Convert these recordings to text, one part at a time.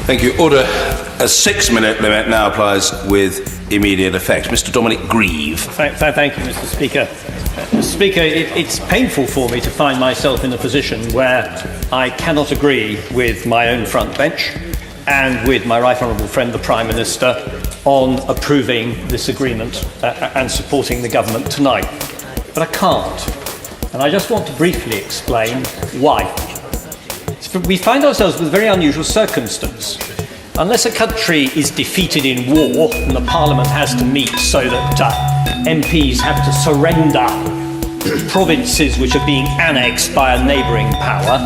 Thank you. Order. A 6-minute limit now applies with immediate effect. Mr. Dominic Grieve. Thank you, Mr. Speaker. Mr. Speaker, it's painful for me to find myself in a position where I cannot agree with my own front bench and with my right honourable friend, the Prime Minister, on approving this agreement and supporting the government tonight. But I can't. And I just want to briefly explain why. We find ourselves with a very unusual circumstance. Unless a country is defeated in war and the Parliament has to meet so that MPs have to surrender provinces which are being annexed by a neighbouring power,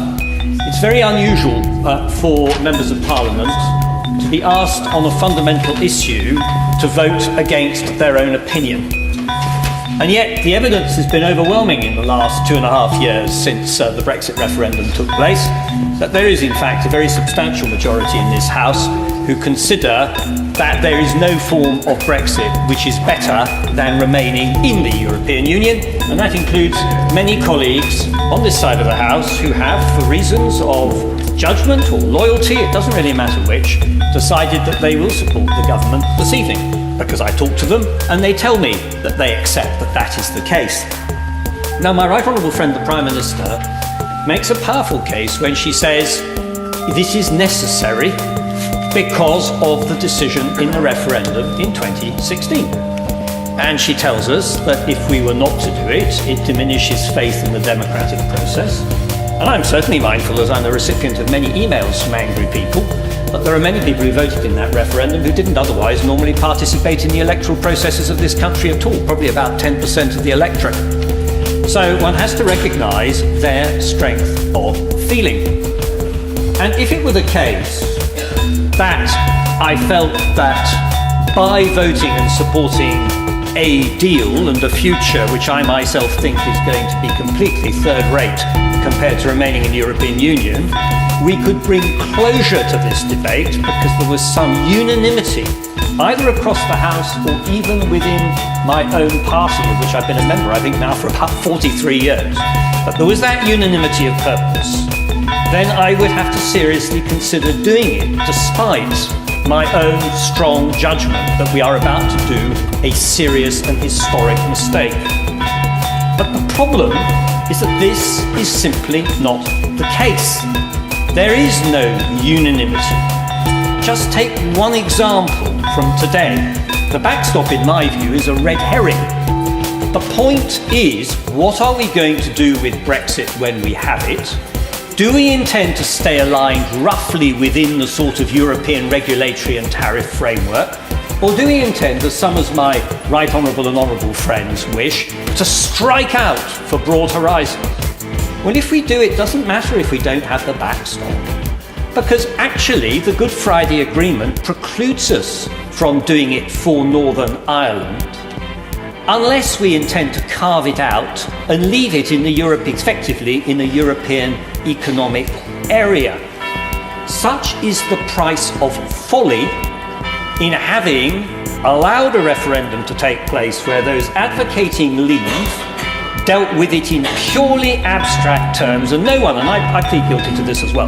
it's very unusual for members of Parliament to be asked on a fundamental issue to vote against their own opinion. And yet the evidence has been overwhelming in the last 2.5 years since the Brexit referendum took place, that there is in fact a very substantial majority in this House who consider that there is no form of Brexit which is better than remaining in the European Union, and that includes many colleagues on this side of the House who have, for reasons of judgment or loyalty, it doesn't really matter which, decided that they will support the government this evening. Because I talk to them and they tell me that they accept that that is the case. Now, my right honourable friend, the Prime Minister, makes a powerful case when she says this is necessary because of the decision in the referendum in 2016. And she tells us that if we were not to do it, it diminishes faith in the democratic process. And I'm certainly mindful, as I'm the recipient of many emails from angry people, but there are many people who voted in that referendum who didn't otherwise normally participate in the electoral processes of this country at all, probably about 10% of the electorate. So one has to recognise their strength of feeling. And if it were the case that I felt that by voting and supporting a deal and a future which I myself think is going to be completely third-rate compared to remaining in the European Union, we could bring closure to this debate because there was some unanimity, either across the House or even within my own party, of which I've been a member, I think now for about 43 years, but there was that unanimity of purpose, then I would have to seriously consider doing it, despite my own strong judgment that we are about to do a serious and historic mistake. But the problem is that this is simply not the case. There is no unanimity. Just take one example from today. The backstop, in my view, is a red herring. The point is, what are we going to do with Brexit when we have it? Do we intend to stay aligned roughly within the sort of European regulatory and tariff framework? Or do we intend, as some of my right honourable and honourable friends wish, to strike out for broad horizons? Well, if we do, it doesn't matter if we don't have the backstop. Because actually, the Good Friday Agreement precludes us from doing it for Northern Ireland, unless we intend to carve it out and leave it in the effectively in the European Economic Area. Such is the price of folly in having allowed a referendum to take place where those advocating leave dealt with it in purely abstract terms, and no one, and I plead guilty to this as well,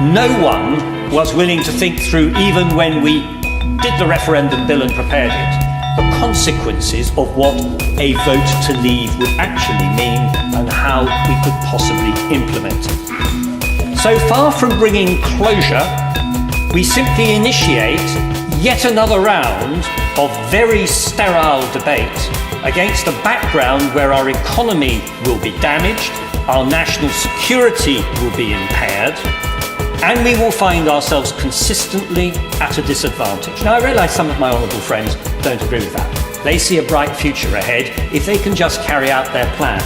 no one was willing to think through, even when we did the referendum bill and prepared it, the consequences of what a vote to leave would actually mean and how we could possibly implement it. So far from bringing closure, we simply initiate yet another round of very sterile debate against a background where our economy will be damaged, our national security will be impaired, and we will find ourselves consistently at a disadvantage. Now, I realise some of my honourable friends don't agree with that. They see a bright future ahead if they can just carry out their plans.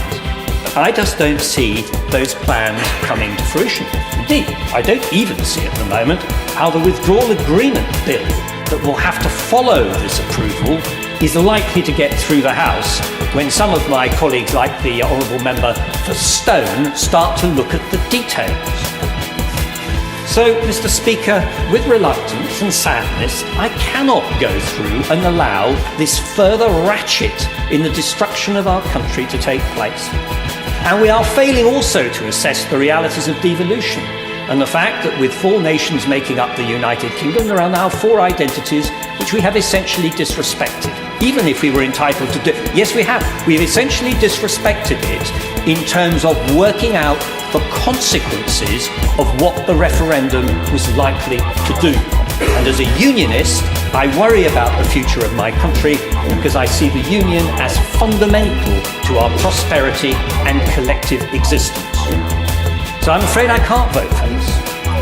But I just don't see those plans coming to fruition. Indeed, I don't even see at the moment how the Withdrawal Agreement bill that will have to follow this approval is likely to get through the House when some of my colleagues, like the Honourable Member for Stone, start to look at the details. So, Mr. Speaker, with reluctance and sadness, I cannot go through and allow this further ratchet in the destruction of our country to take place. And we are failing also to assess the realities of devolution. and the fact that with 4 nations making up the United Kingdom, there are now 4 identities which we have essentially disrespected. Even if we were entitled to do... Yes, we have. We've essentially disrespected it in terms of working out the consequences of what the referendum was likely to do. And as a unionist, I worry about the future of my country because I see the union as fundamental to our prosperity and collective existence. So I'm afraid I can't vote for this.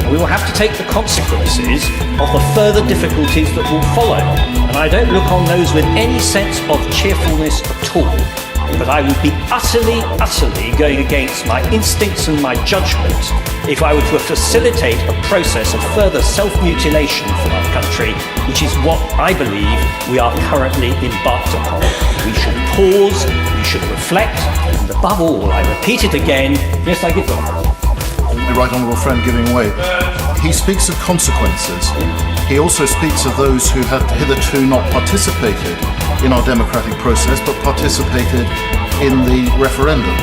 And we will have to take the consequences of the further difficulties that will follow. And I don't look on those with any sense of cheerfulness at all. But I would be utterly going against my instincts and my judgment if I were to facilitate a process of further self-mutilation for our country, which is what I believe we are currently embarked upon. We should pause, we should reflect, and above all, I repeat it again, yes, I give them. The right honourable friend giving way. He speaks of consequences. He also speaks of those who have hitherto not participated in our democratic process but participated in the referendum.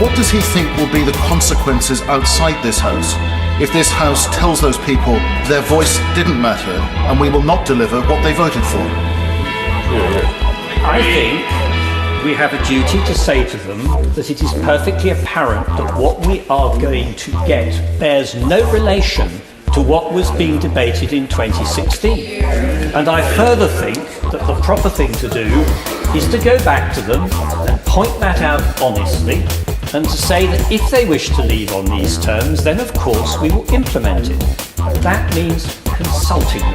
What does he think will be the consequences outside this House if this House tells those people their voice didn't matter and we will not deliver what they voted for? I think we have a duty to say to them that it is perfectly apparent that what we are going to get bears no relation to what was being debated in 2016. And I further think that the proper thing to do is to go back to them and point that out honestly and to say that if they wish to leave on these terms, then of course we will implement it. That means consulting them.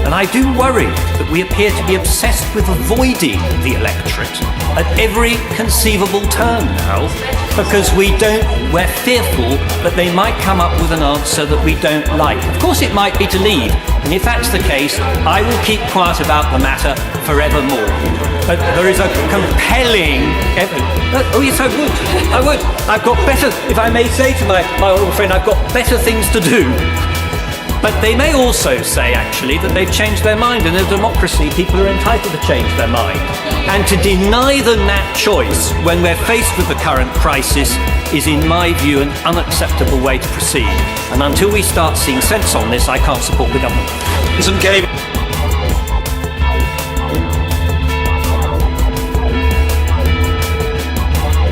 And I do worry that we appear to be obsessed with avoiding the electorate at every conceivable turn now, because we're fearful that they might come up with an answer that we don't like. Of course it might be to leave, and if that's the case, I will keep quiet about the matter forevermore. But there is a compelling oh yes, I would. I've got better, if I may say to my old friend, I've got better things to do. But they may also say, actually, that they've changed their mind. In a democracy, people are entitled to change their mind. And to deny them that choice when we're faced with the current crisis is, in my view, an unacceptable way to proceed. And until we start seeing sense on this, I can't support the government. Some game.